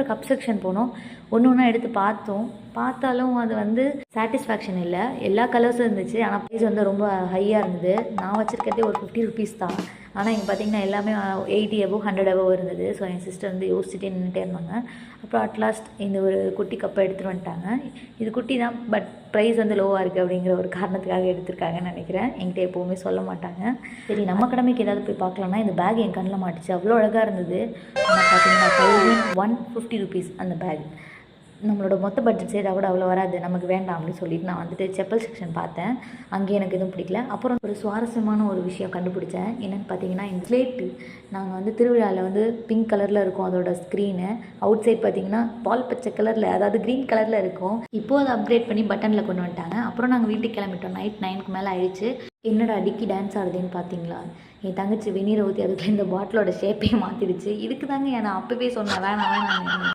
Cup section போனோம். ஒன்று ஒன்றா எடுத்து பார்த்தாலும் அது வந்து சாட்டிஸ்ஃபேக்ஷன் இல்லை. எல்லா கலர்ஸும் இருந்துச்சு. ஆனால் ப்ரைஸ் வந்து ரொம்ப ஹையாக இருந்தது. நான் வச்சுருக்கிறதே ஒரு 50 ருபீஸ் தான். ஆனால் இங்கே பார்த்தீங்கன்னா எல்லாமே 80 above 100 above இருந்தது. ஸோ என் சிஸ்டர் வந்து யோசிச்சுட்டே நின்றுட்டே இருந்தாங்க. அப்புறம் அட்லாஸ்ட் இந்த ஒரு குட்டி கப்பை எடுத்துகிட்டு வந்துட்டாங்க. இது குட்டி தான், பட் ப்ரைஸ் வந்து லோவாக இருக்குது அப்படிங்கிற ஒரு காரணத்துக்காக எடுத்திருக்காங்கன்னு நினைக்கிறேன். என்கிட்ட எப்போவுமே சொல்ல மாட்டாங்க. சரி, நம்ம கடமைக்கு ஏதாவது போய் பார்க்கலான்னா இந்த பேக் என் கண்ணில் மாட்டுச்சு. அவ்வளோ அழகாக இருந்தது. ஆனால் பார்த்தீங்கன்னா 1150 ருபீஸ் அந்த பேக். நம்மளோட மொத்த பட்ஜெட் செய்தால் கூட அவ்வளோ வராது, நமக்கு வேண்டாம் அப்படின்னு சொல்லிட்டு நான் வந்துட்டு செப்பல் செக்ஷன் பார்த்தேன். அங்கேயே எனக்கு எதுவும் பிடிக்கல. அப்புறம் ஒரு சுவாரஸ்யமான ஒரு விஷயம் கண்டுபிடிச்சேன். என்னென்னு பார்த்தீங்கன்னா இந்த ஸ்லேட்டு நாங்கள் வந்து திருவிழாவில் வந்து பிங்க் கலரில் இருக்கும் அதோட ஸ்க்ரீனு. அவுட் சைட் பார்த்தீங்கன்னா பால் பச்சை கலரில், அதாவது க்ரீன் கலரில் இருக்கும். இப்போது அதை அப்கிரேட் பண்ணி பட்டனில் கொண்டு வந்துட்டாங்க. அப்புறம் நாங்கள் வீட்டுக்கு கிளம்பிட்டோம். நைட் 9க்கு மேலே ஆயிடுச்சு. என்னோட அடிக்கி டான்ஸ் ஆடுதுன்னு பார்த்தீங்களா? என் தங்கச்சி வெந்நீரை ஊற்றி அதுக்குள்ள இந்த பாட்டிலோட ஷேப்பே மாற்றிடுச்சு. இதுக்கு தாங்க நான் அப்போவே சொன்னேன் வேணாம்.